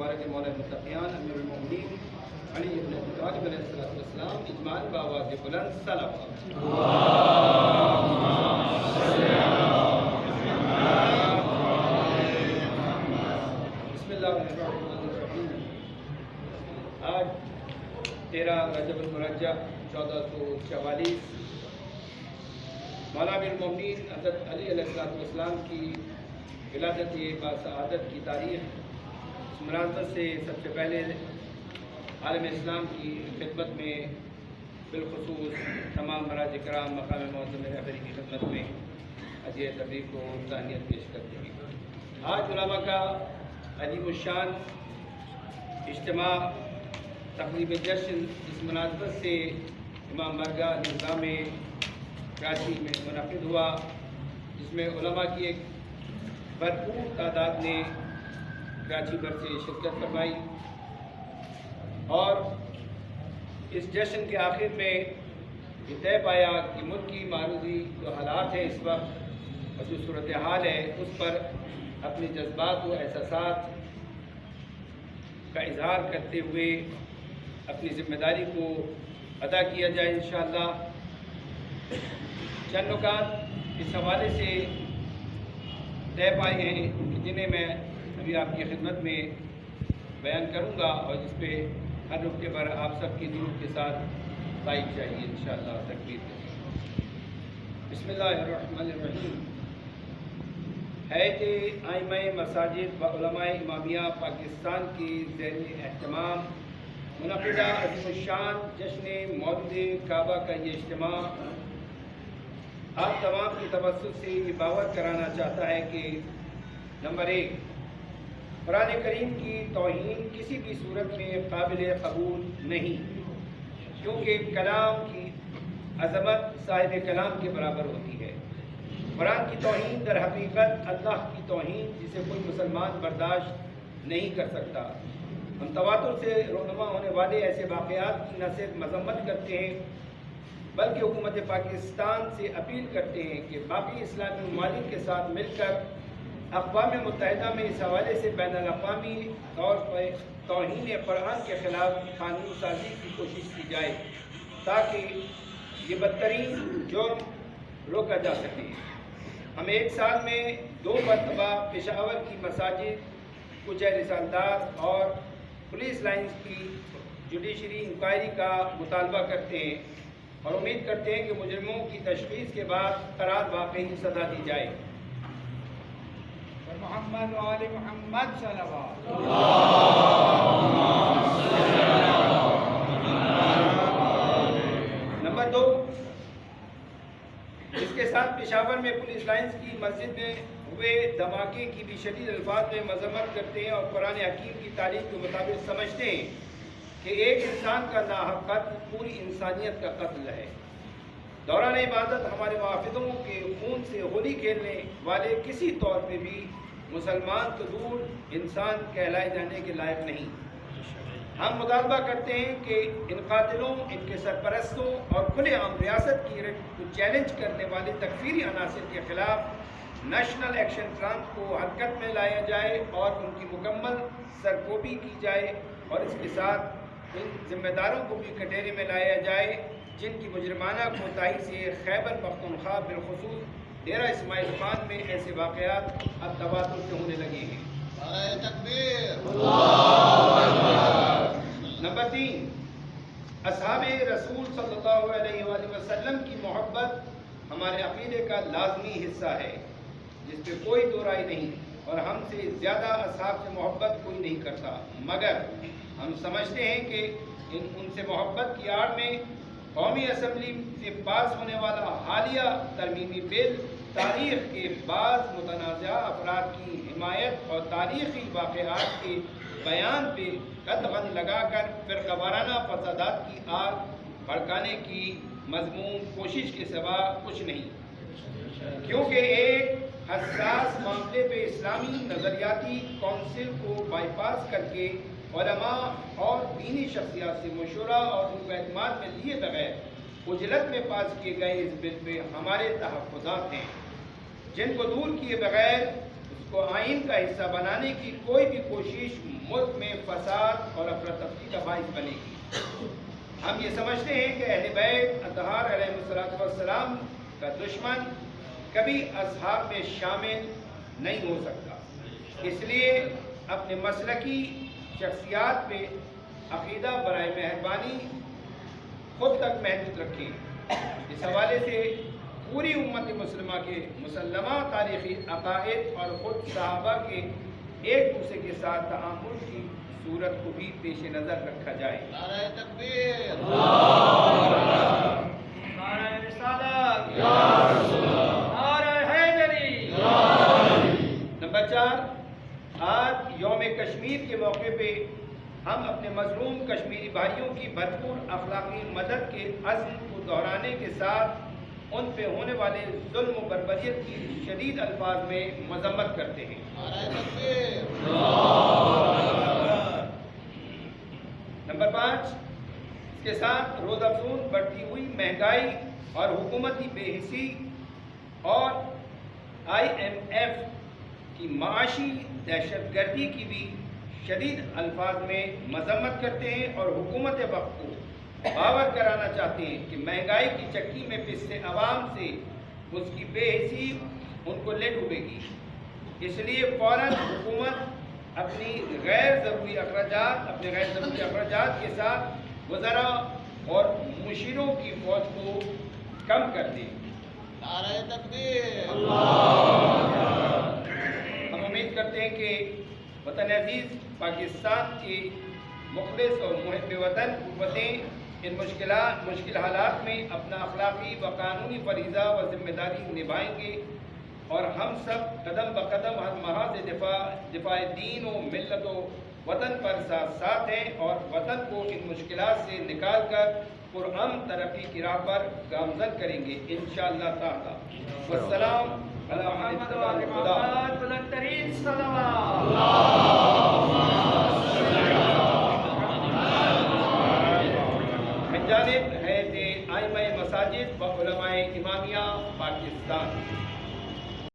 मुबारक मौला मुत्तक़ियान अमीरुल मोमिनीन अली इब्न अबी तालिब अलैहिस्सलाम इजमाल बावाज़ बुलंद सलावत। बिस्मिल्लाहिर्रहमानिर्रहीम। आज 13 रजब मुरज्जब 1444 मौला अमीरुल मोमिनीन हज़रत अली अलैहिस्सलाम की विलादत बासआदत की तारीख़। इस मुनासबत से सबसे पहले आलम इस्लाम की खिदमत में बिलखुसूस तमाम मराज कराम मकाम मुअज़्ज़म रहबरी की खिदमत में अज़ीज़ तबलीग को तानियत पेश करते हैं। आज उलमा का अज़ीमुश्शान इज्तिमा तक़रीब जश्न इस मुनासबत से इमाम मरगा निज़ाम कराची में मुनक़िद हुआ, जिसमें उलमा की एक भरपूर तादाद ने कराची भर से शिरकत फरमाई और इस जश्न के आखिर में ये तय पाया कि मुल्क की मारूजी जो हालात है इस वक्त और जो सूरत हाल है उस पर अपने जज्बात व एहसासात का इजहार करते हुए अपनी ज़िम्मेदारी को अदा किया जाए इंशाअल्लाह। चंद नुकात इस हवाले से तय पाए हैं जिन्हें मैं अभी आपकी खिदमत में बयान करूंगा और जिस पे हर नुक्ते पर आप सबकी दुरूद के साथ तायीद चाहिए इंशाअल्लाह। तकबीर के बिस्मिल्लाहिर्रहमानिर्रहीम। हैत आइम्मा मसाजिद व उलमाए इमामिया पाकिस्तान की ज़ेर एहतमाम मुनक़िदा अज़ीमुश्शान जश्न मौलिद काबा का ये इज्तिमा आप तमाम की तवज्जुह से ये बावर कराना चाहता है कि नंबर 1, कुरान करीम की तौहीन किसी भी सूरत में काबिल कबूल नहीं, क्योंकि कलाम की अज़मत साहिब कलाम के बराबर होती है। कुरान की तौहीन दर हकीकत अल्लाह की तौहीन जिसे कोई मुसलमान बर्दाश्त नहीं कर सकता। हम तवातुर से रोनुमा होने वाले ऐसे वाक़यात की न सिर्फ मज़म्मत करते हैं बल्कि हुकूमत पाकिस्तान से अपील करते हैं कि बाकी इस्लामी ममालिक के साथ मिलकर अक़वाम मुत्तहिदा में इस हवाले से बैनुल अक़वामी तौर पर तौहीन कुरान के ख़िलाफ़ कानून साज़ी की कोशिश की जाए ताकि ये बदतरीन जुर्म रोका जा सके। हम एक साल में 2 मरतबा पेशावर की मसाजिद, कुछ रिसालदार और पुलिस लाइन्स की जुडिशरी इंक्वायरी का मुतालबा करते हैं और उम्मीद करते हैं कि मुजरिमों की तशख़ीस के बाद क़रार वाक़ई सज़ा दी जाए। मोहम्मद वाले मोहम्मद सल्लल्लाहु नंबर 2, इसके साथ पेशावर में पुलिस लाइन्स की मस्जिद में हुए धमाके की भी शदीद अल्फाज में मज़म्मत करते हैं और कुरान हकीम की तारीख़ के मुताबिक समझते हैं कि एक इंसान का नाहक कत्ल पूरी इंसानियत का कत्ल है। दौरान इबादत हमारे मुआफ़िदों के खून से होली खेलने वाले किसी तौर पे भी मुसलमान तो दूर इंसान कहलाए जाने के लायक नहीं। हम मुतालबा करते हैं कि इन कातिलों, इनके सरपरस्तों और खुलेआम रियासत की को चैलेंज करने वाले तकफीरी अनासिर के ख़िलाफ़ नेशनल एक्शन प्लान को हरकत में लाया जाए और उनकी मुकम्मल सरकोबी की जाए और इसके साथ इन जिम्मेदारों को भी कटहरे में लाया जाए जिनकी मुजरिमाना कोताही से खैबर पख्तूनख्वा बिलखुसूस डेरा इस्माइल खान में ऐसे वाक़यात अब तवातुर से होने लगे हैं। नंबर 3, असहाबे रसूल सल्लल्लाहु अलैहि वसल्लम की मोहब्बत हमारे अक़ीदे का लाज़मी हिस्सा है जिस पे कोई दो राय नहीं और हमसे ज़्यादा असहाब से मोहब्बत कोई नहीं करता, मगर हम समझते हैं कि उनसे मोहब्बत की आड़ में कौमी असम्बली से पास होने वाला हालिया तरमीमी बिल तारीख़ के बाज़ मुतनाज़ा अफराद की हिमायत और तारीख़ी वाक़यात के बयान पे कदगन लगाकर फ़िरक़ावाराना फ़सादात की आग भड़काने की मज़मूम कोशिश के सिवा कुछ नहीं, क्योंकि एक हसास मामले पे इस्लामी नज़रियाती कौंसिल को बाईपास करके उलमा और दीनी शख्सियात से मशवरा और उनको एतमाद में लिए बगैर उजलत में पास किए गए इस बिल पे हमारे तहफ़्फ़ुज़ात हैं जिनको दूर किए बगैर کو آئین کا حصہ بنانے کی کوئی بھی کوشش ملک میں فساد اور افراتفری کا باعث بنے گی۔ ہم یہ سمجھتے ہیں کہ اہل بیت اطہار علیہ السلام کا دشمن کبھی اصحاب میں شامل نہیں ہو سکتا، اس لیے اپنے مسلکی شخصیات پہ عقیدہ برائے مہربانی خود تک محدود رکھیں۔ اس حوالے سے پوری امت مسلمہ کے مسلمہ تاریخی عقائد اور خود صحابہ کے ایک دوسرے کے ساتھ تعامل کی صورت کو بھی پیش نظر رکھا جائے۔ نعرہ تکبیر، نعرہ رسالت، نعرہ حیدری۔ نمبر 4، آج یوم کشمیر کے موقع پہ ہم اپنے مظلوم کشمیری بھائیوں کی بھرپور اخلاقی مدد کے عزم کو دہرانے کے ساتھ ان پہ ہونے والے ظلم و بربریت کی شدید الفاظ میں مذمت کرتے ہیں۔ نمبر 5، اس کے ساتھ روز افزون بڑھتی ہوئی مہنگائی اور حکومتی بے حسی اور IMF کی معاشی دہشت گردی کی بھی شدید الفاظ میں مذمت کرتے ہیں اور حکومت وقت کو باور کرانا چاہتے ہیں کہ مہنگائی کی چکی میں پستے عوام سے اس کی بے حسی ان کو لے ڈوبے گی، اس لیے فوراً حکومت اپنے غیر ضروری اخراجات کے ساتھ وزراء اور مشیروں کی فوج کو کم کر دیں۔ نعرہ تکبیر، ہم امید کرتے ہیں کہ وطن عزیز پاکستان کے مخلص اور محب وطن قوتیں ان مشکل حالات میں اپنا اخلاقی و قانونی فریضہ و ذمہ داری نبھائیں گے اور ہم سب قدم بقدم ہر محاذ دفاع دین و ملت و وطن پر ساتھ ہیں اور وطن کو ان مشکلات سے نکال کر پرامن ترقی کی راہ پر گامزن کریں گے انشاءاللہ تعالی۔ والسلام علی محمد و آل محمد، بلند ترین صلوات۔ من جانب ہیئت ائمہ مساجد و علماء امامیہ پاکستان۔